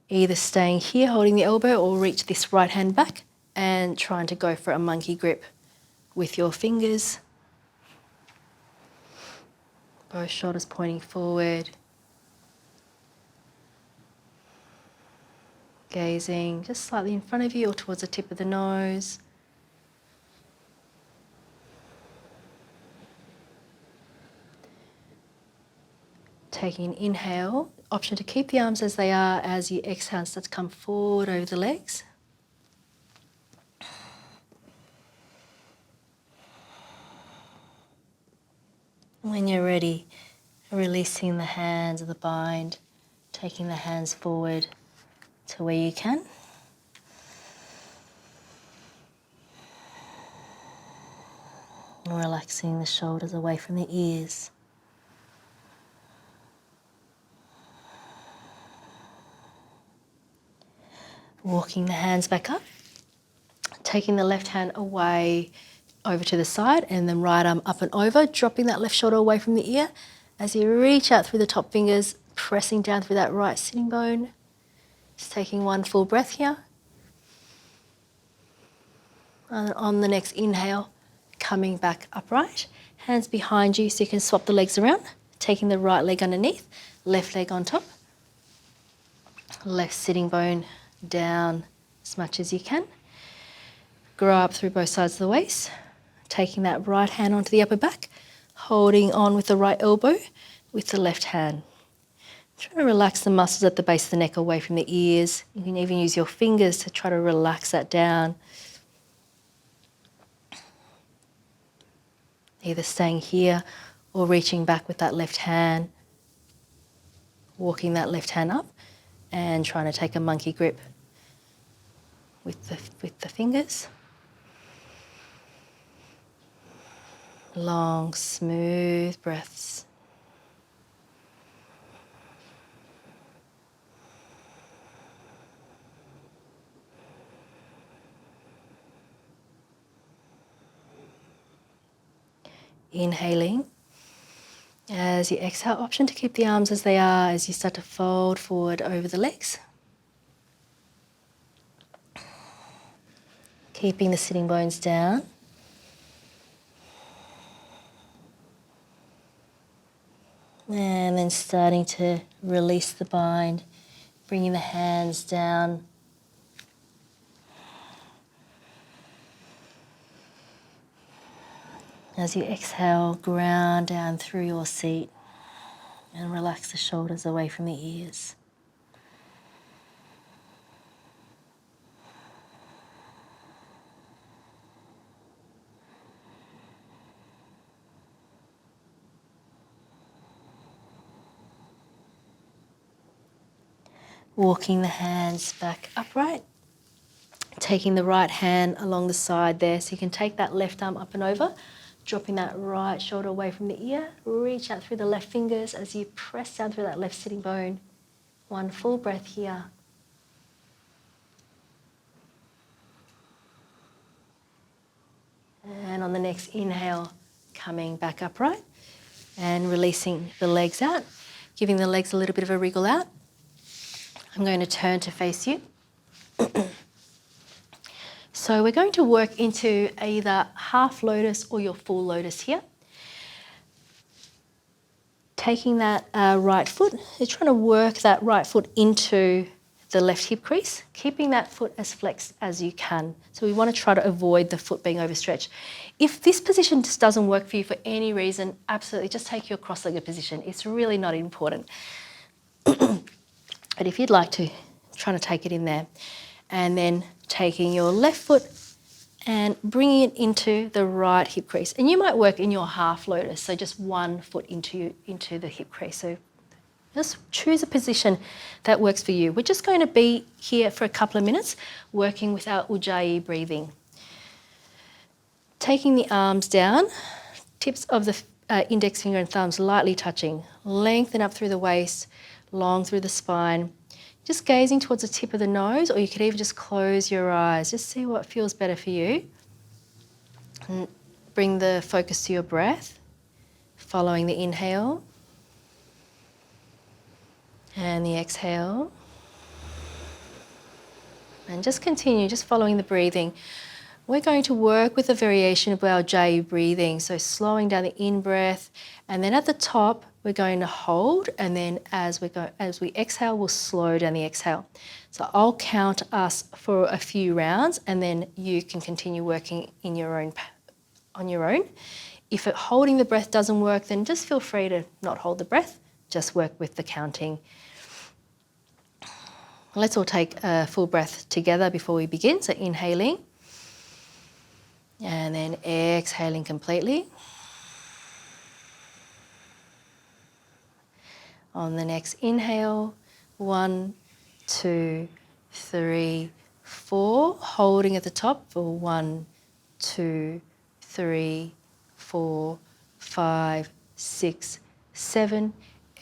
Either staying here holding the elbow or reach this right hand back and trying to go for a monkey grip with your fingers. Both shoulders pointing forward. Gazing just slightly in front of you or towards the tip of the nose. Taking an inhale, option to keep the arms as they are as you exhale and start to come forward over the legs. When you're ready, releasing the hands of the bind, taking the hands forward to where you can. And relaxing the shoulders away from the ears. Walking the hands back up, taking the left hand away over to the side and then right arm up and over, dropping that left shoulder away from the ear as you reach out through the top fingers, pressing down through that right sitting bone. Just taking one full breath here. And on the next inhale, coming back upright, hands behind you so you can swap the legs around, taking the right leg underneath, left leg on top, left sitting bone down as much as you can. Grow up through both sides of the waist, taking that right hand onto the upper back, holding on with the right elbow with the left hand. Try to relax the muscles at the base of the neck away from the ears. You can even use your fingers to try to relax that down. Either staying here or reaching back with that left hand, walking that left hand up and trying to take a monkey grip with the fingers. Long, smooth breaths. Inhaling. As you exhale, option to keep the arms as they are as you start to fold forward over the legs. Keeping the sitting bones down. And then starting to release the bind, bringing the hands down. As you exhale, ground down through your seat and relax the shoulders away from the ears. Walking the hands back upright, taking the right hand along the side there so you can take that left arm up and over, dropping that right shoulder away from the ear, reach out through the left fingers as you press down through that left sitting bone. One full breath here. And on the next inhale, coming back upright and releasing the legs out, giving the legs a little bit of a wriggle out. I'm going to turn to face you. So we're going to work into either half lotus or your full lotus here. Taking that right foot, you're trying to work that right foot into the left hip crease, keeping that foot as flexed as you can. So we want to try to avoid the foot being overstretched. If this position just doesn't work for you for any reason, absolutely just take your cross-legged position. It's really not important. But if you'd like to, trying to take it in there. And then taking your left foot and bringing it into the right hip crease. And you might work in your half lotus, so just one foot into the hip crease. So just choose a position that works for you. We're just going to be here for a couple of minutes, working with our Ujjayi breathing. Taking the arms down, tips of the index finger and thumbs lightly touching. Lengthen up through the waist, long through the spine. just gazing towards the tip of the nose, or you could even just close your eyes. Just see what feels better for you. And bring the focus to your breath, following the inhale and the exhale. And just continue, just following the breathing. We're going to work with a variation of our J breathing, so slowing down the in-breath, and then at the top we're going to hold, and then as we exhale, we'll slow down the exhale. So I'll count us for a few rounds, and then you can continue working on your own. If holding the breath doesn't work, then just feel free to not hold the breath, just work with the counting. Let's all take a full breath together before we begin. So inhaling, and then exhaling completely. On the next inhale, 1, 2, 3, 4. Holding at the top for 1, 2, 3, 4, 5, 6, 7.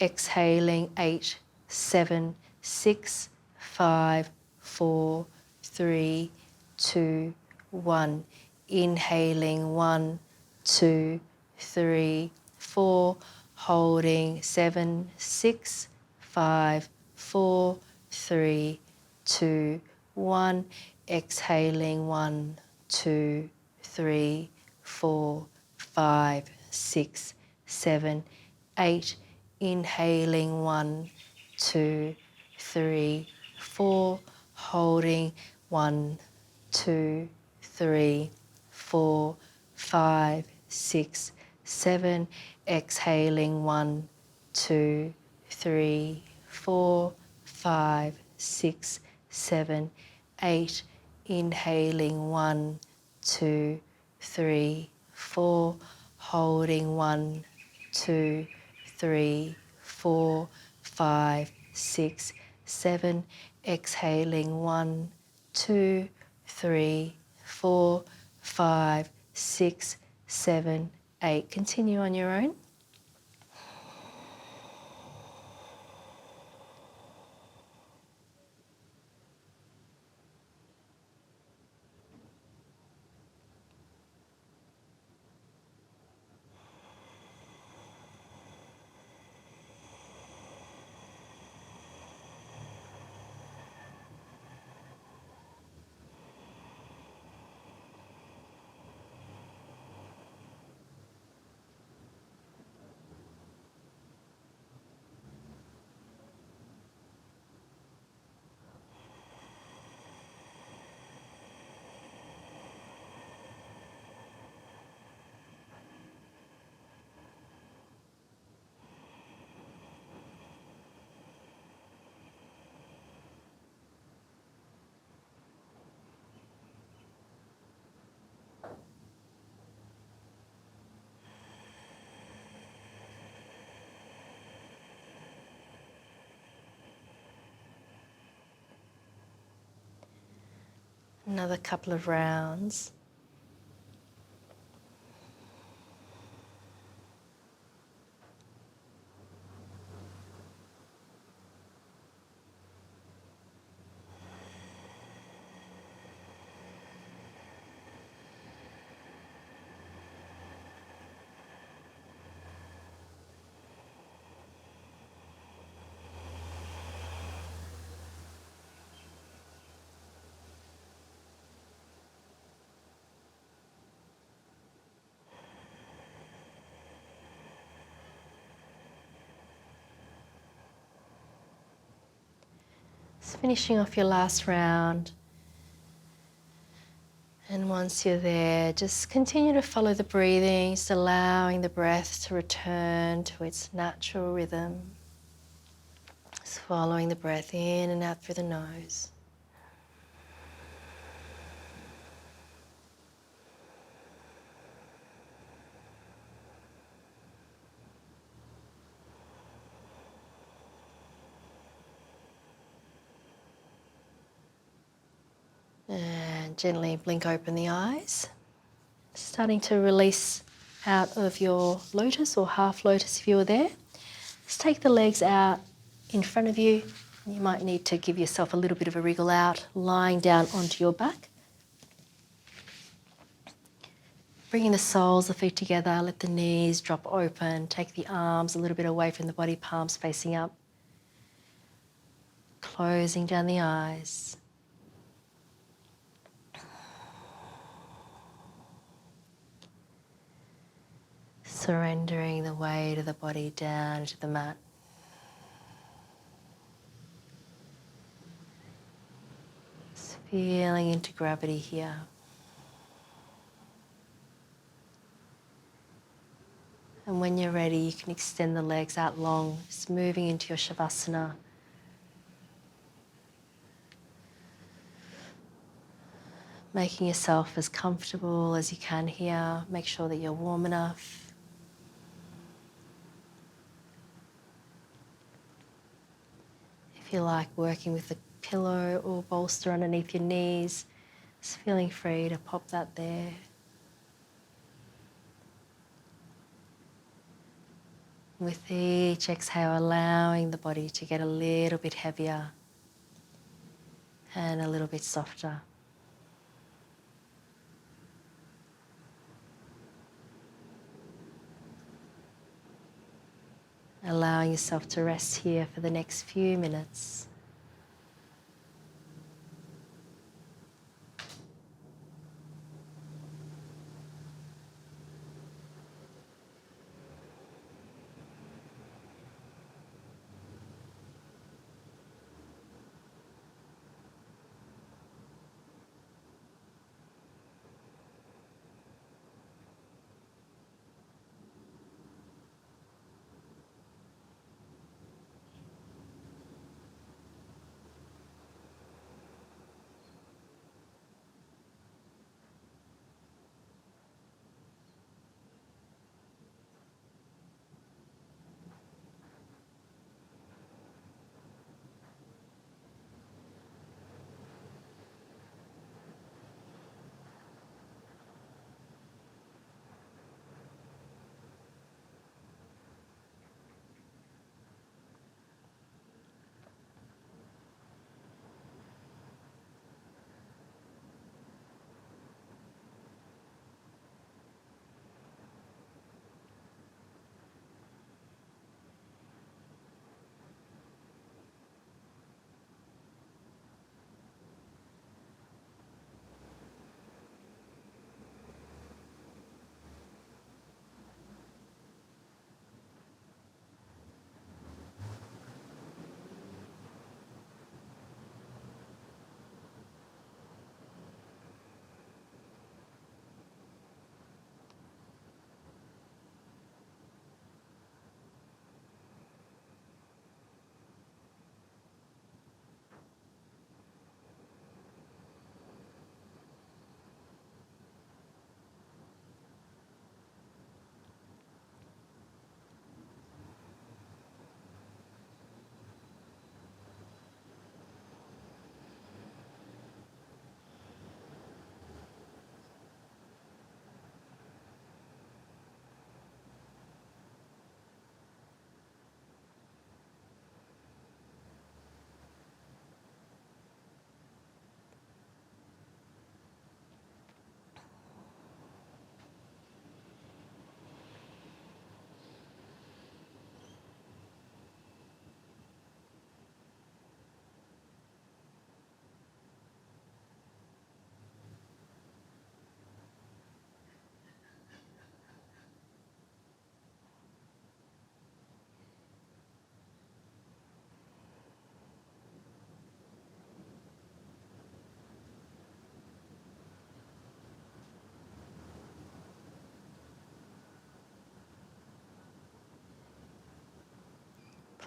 Exhaling 8, 7, 6, 5, 4, 3, 2, 1. Inhaling 1, 2, 3, 4. Holding 7, 6, 5, 4, 3, 2, 1. Exhaling 1, 2, 3, 4, 5, 6, 7, 8. Inhaling 1, 2, 3, 4. Holding 1, 2, 3, 4, 5, 6, 7. Exhaling 1, 2, 3, 4, 5, 6, 7, 8. Inhaling 1, 2, 3, 4. Holding 1, 2, 3, 4, 5, 6, 7. Exhaling 1, 2, 3, 4, 5, 6, 7, 8. Continue on your own. Another couple of rounds. Just finishing off your last round. And once you're there, just continue to follow the breathing, just allowing the breath to return to its natural rhythm. Just following the breath in and out through the nose. And gently blink open the eyes. Starting to release out of your lotus or half lotus if you were there. Just take the legs out in front of you You might need to give yourself a little bit of a wriggle out, lying down onto your back. Bringing the soles of the feet together, let the knees drop open, take the arms a little bit away from the body, palms facing up. Closing down the eyes. Surrendering the weight of the body down into the mat. Just feeling into gravity here. And when you're ready, you can extend the legs out long, just moving into your Savasana. Making yourself as comfortable as you can here. Make sure that you're warm enough. If you like working with a pillow or bolster underneath your knees, just feeling free to pop that there. With each exhale, allowing the body to get a little bit heavier and a little bit softer. Allowing yourself to rest here for the next few minutes.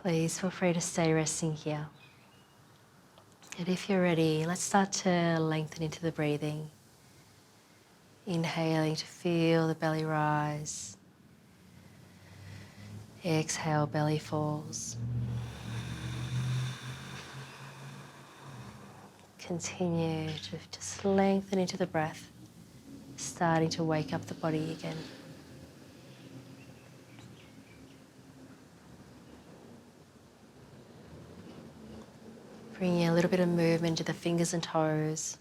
Please feel free to stay resting here. And if you're ready, let's start to lengthen into the breathing. Inhaling to feel the belly rise. Exhale, belly falls. Continue to just lengthen into the breath, starting to wake up the body again. Bringing a little bit of movement to the fingers and toes.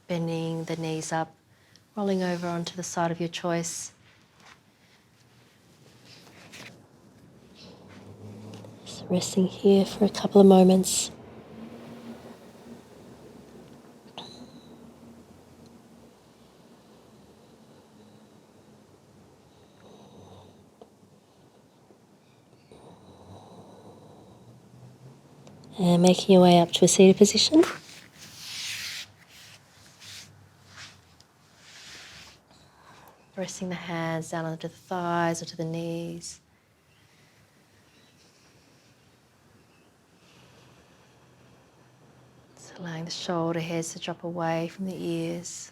Bending the knees up, rolling over onto the side of your choice. Just resting here for a couple of moments. And making your way up to a seated position. Resting the hands down onto the thighs or to the knees. Just allowing the shoulder heads to drop away from the ears.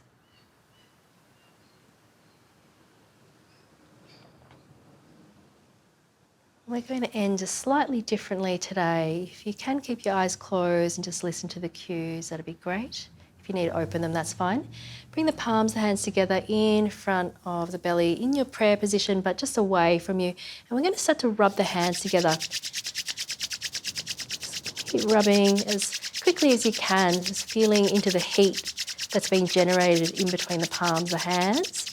We're going to end just slightly differently today. If you can keep your eyes closed and just listen to the cues, that'd be great. If you need to open them, that's fine. Bring the palms of the hands together in front of the belly in your prayer position, but just away from you. And we're going to start to rub the hands together. Keep rubbing as quickly as you can, just feeling into the heat that's being generated in between the palms of the hands.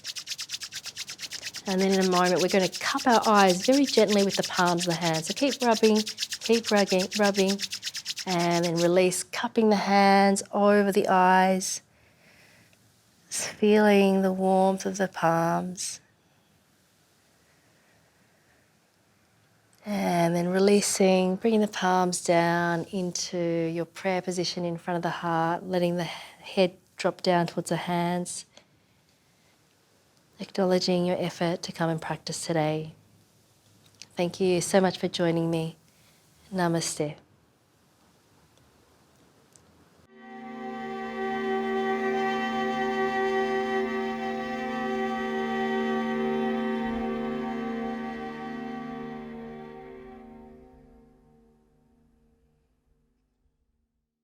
And then in a moment, we're going to cup our eyes very gently with the palms of the hands. So keep rubbing, and then release, cupping the hands over the eyes. Just feeling the warmth of the palms. And then releasing, bringing the palms down into your prayer position in front of the heart, letting the head drop down towards the hands. Acknowledging your effort to come and practice today. Thank you so much for joining me. Namaste.